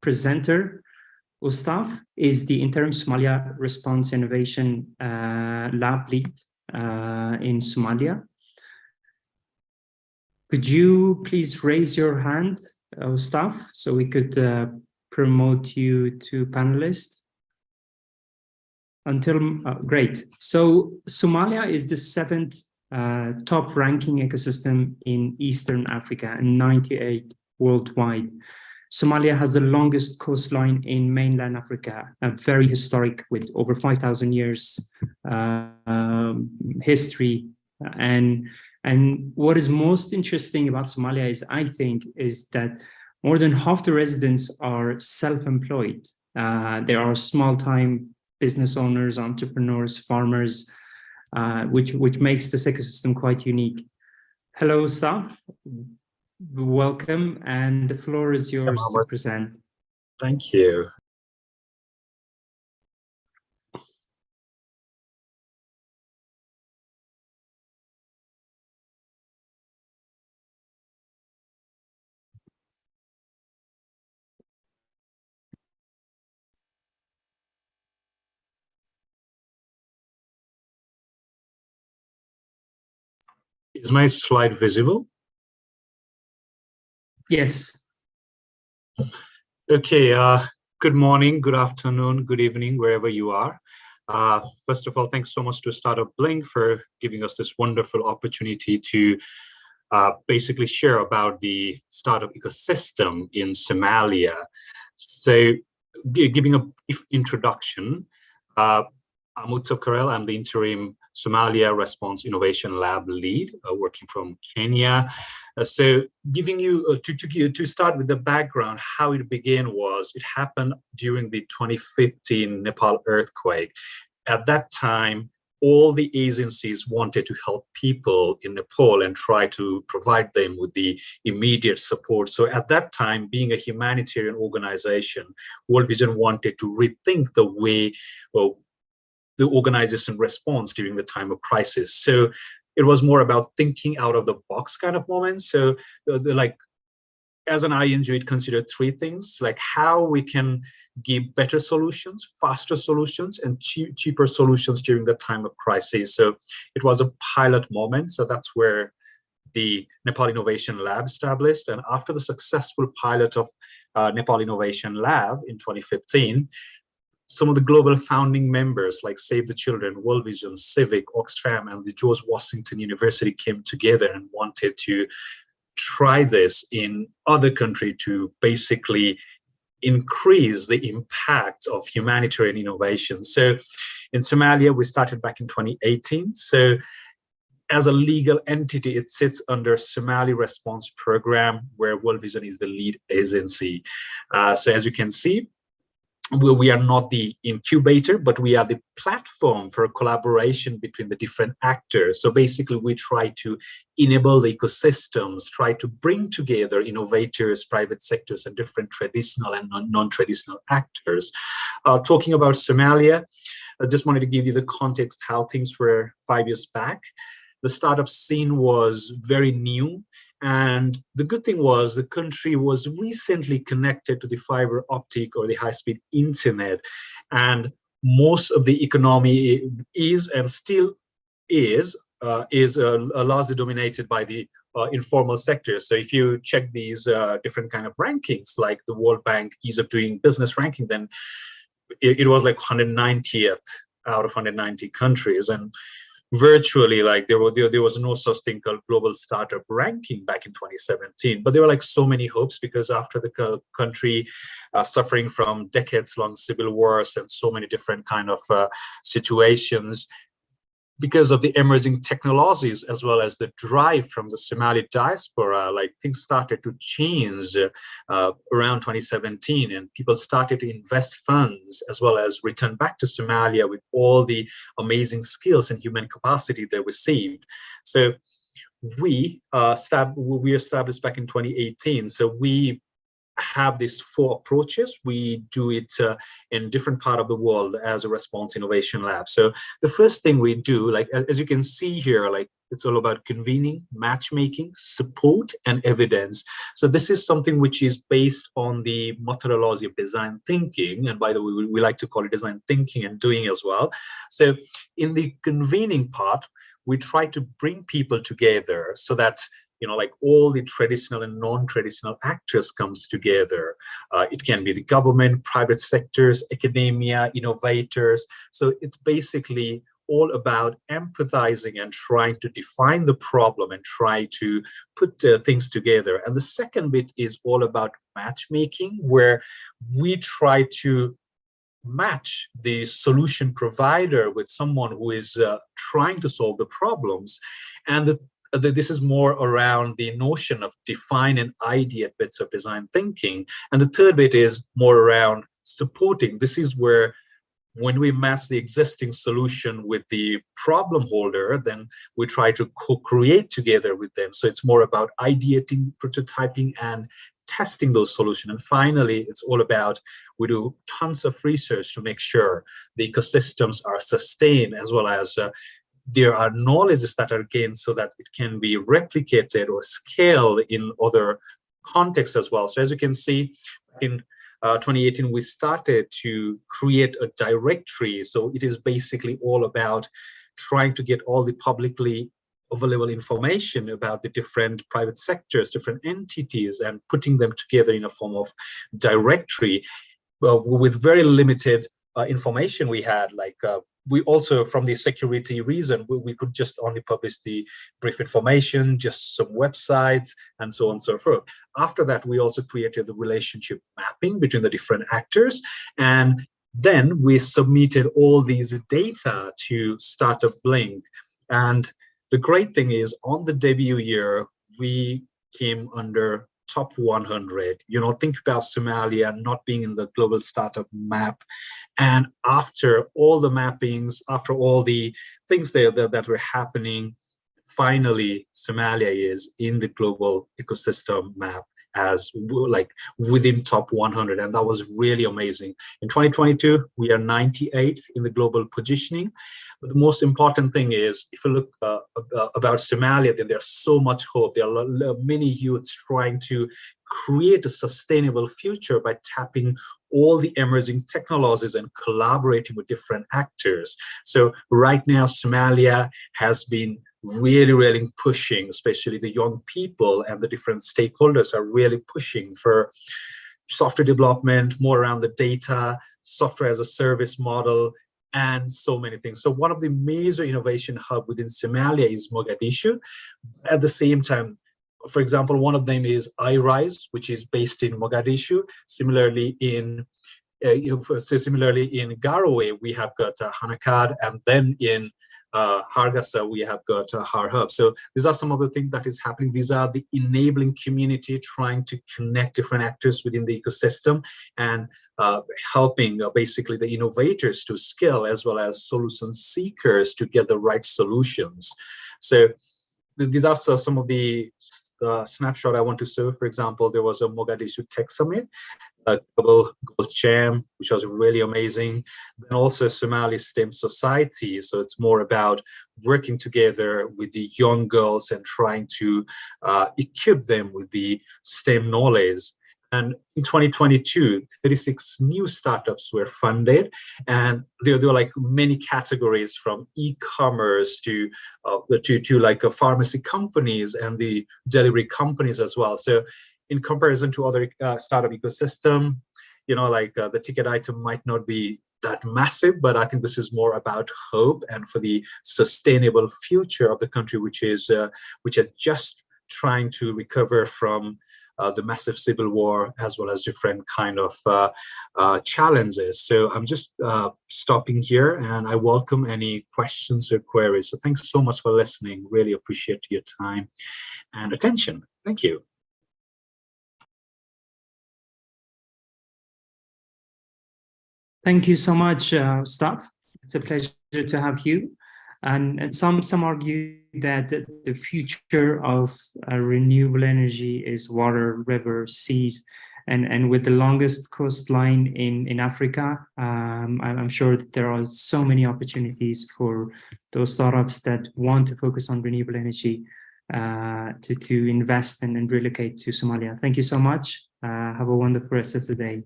presenter. Ustaf is the interim Somalia Response Innovation Lab lead in Somalia. Could you please raise your hand, Ustaf, so we could promote you to panelist? Great. So Somalia is the 7th top ranking ecosystem in Eastern Africa and 98 worldwide. Somalia has the longest coastline in mainland Africa, very historic with over 5,000 years history. And what is most interesting about Somalia is, I think, is that more than half the residents are self-employed. There are small-time business owners, entrepreneurs, farmers, which makes this ecosystem quite unique. Hello, staff. Welcome, and the floor is yours to present. Thank you. Is my slide visible? Yes. Okay, good morning, good afternoon, good evening, wherever you are. First of all, thanks so much to StartupBlink for giving us this wonderful opportunity to basically share about the startup ecosystem in Somalia. So, giving a brief introduction, I'm Utsab Karel, I'm the interim Somalia Response Innovation Lab lead, working from Kenya. So giving you, to start with the background, how it began was, it happened during the 2015 Nepal earthquake. At that time, all the agencies wanted to help people in Nepal and try to provide them with the immediate support. So at that time, being a humanitarian organization, World Vision wanted to rethink the way, well, the organization responds during the time of crisis. So it was more about thinking out of the box kind of moment. So as an INGO, it considered 3 things, like how we can give better solutions, faster solutions, and cheaper solutions during the time of crisis. So it was a pilot moment. So that's where the Nepal Innovation Lab established. And after the successful pilot of Nepal Innovation Lab in 2015, some of the global founding members like Save the Children, World Vision, Civic, Oxfam, and the George Washington University came together and wanted to try this in other countries to basically increase the impact of humanitarian innovation. So in Somalia, we started back in 2018. So as a legal entity, it sits under Somali Response Program, where World Vision is the lead agency. So as you can see, we are not the incubator, but we are the platform for collaboration between the different actors. So basically, we try to enable the ecosystems, try to bring together innovators, private sectors, and different traditional and non-traditional actors. Talking about Somalia, I just wanted to give you the context how things were 5 years back. The startup scene was very new. And the good thing was the country was recently connected to the fiber optic or the high-speed internet. And most of the economy is and still is largely dominated by the informal sector. So if you check these different kind of rankings, like the World Bank Ease of Doing Business ranking, then it was like 190th out of 190 countries. And virtually, like there was no such thing called global startup ranking back in 2017, but there were like so many hopes, because after the country suffering from decades-long civil wars and so many different kind of situations, because of the emerging technologies as well as the drive from the Somali diaspora, like things started to change around 2017, and people started to invest funds as well as return back to Somalia with all the amazing skills and human capacity they received. So we established back in 2018. So we have these 4 approaches. We do it in different part of the world as a response innovation lab. So the first thing we do, like as you can see here, like It's all about convening, matchmaking, support, and evidence. So this is something which is based on the methodology of design thinking. And by the way, we like to call it design thinking and doing as well. So in the convening part, we try to bring people together so that like all the traditional and non-traditional actors comes together. It can be the government, private sectors, academia, innovators. So it's basically all about empathizing and trying to define the problem and try to put things together. And the second bit is all about matchmaking, where we try to match the solution provider with someone who is trying to solve the problems. And this is more around the notion of define and ideate bits of design thinking. And the third bit is more around supporting. This is where when we match the existing solution with the problem holder, then we try to co-create together with them. So it's more about ideating, prototyping, and testing those solutions. And finally, it's all about, we do tons of research to make sure the ecosystems are sustained, as well as there are knowledges that are gained so that it can be replicated or scaled in other contexts as well. So as you can see, in 2018, we started to create a directory. So it is basically all about trying to get all the publicly available information about the different private sectors, different entities, and putting them together in a form of directory with very limited information we had. We also, from the security reason, we could just only publish the brief information, just some websites, and so on and so forth. After that, we also created the relationship mapping between the different actors. And then we submitted all these data to StartupBlink. And the great thing is, on the debut year, we came under top 100. Think about Somalia not being in the global startup map. And after all the mappings, after all the things that were happening, finally, Somalia is in the global ecosystem map as within top 100. And that was really amazing. In 2022, we are 98th in the global positioning. But the most important thing is, if you look about Somalia, then there's so much hope. There are many youths trying to create a sustainable future by tapping all the emerging technologies and collaborating with different actors. So right now, Somalia has been really pushing, especially the young people and the different stakeholders are really pushing for software development, more around the data, software as a service model, and so many things. So one of the major innovation hub within Somalia is Mogadishu. At the same time, for example, one of them is iRise, which is based in Mogadishu. Similarly, in Garowe, we have got Hanakad, and then in Hargasa, we have got Harhub. So these are some of the things that is happening. These are the enabling community trying to connect different actors within the ecosystem and helping basically the innovators to scale, as well as solution seekers to get the right solutions. So these are some of the snapshot I want to show. For example, there was a Mogadishu Tech Summit, a global Gold Jam, which was really amazing. Then also Somali STEM Society. So it's more about working together with the young girls and trying to equip them with the STEM knowledge. And in 2022, 36 new startups were funded, and there were like many categories, from e-commerce to like pharmacy companies and the delivery companies as well. So in comparison to other startup ecosystem, the ticket item might not be that massive, but I think this is more about hope and for the sustainable future of the country, which are just trying to recover from the massive civil war, as well as different kind of challenges. So I'm just stopping here, and I welcome any questions or queries. So thanks so much for listening. Really appreciate your time and attention. Thank you. Thank you so much, Staff. It's a pleasure to have you. And some argue that the future of renewable energy is water, rivers, seas. and with the longest coastline in Africa, I'm sure that there are so many opportunities for those startups that want to focus on renewable energy to invest and relocate to Somalia. Thank you so much. Have a wonderful rest of the day.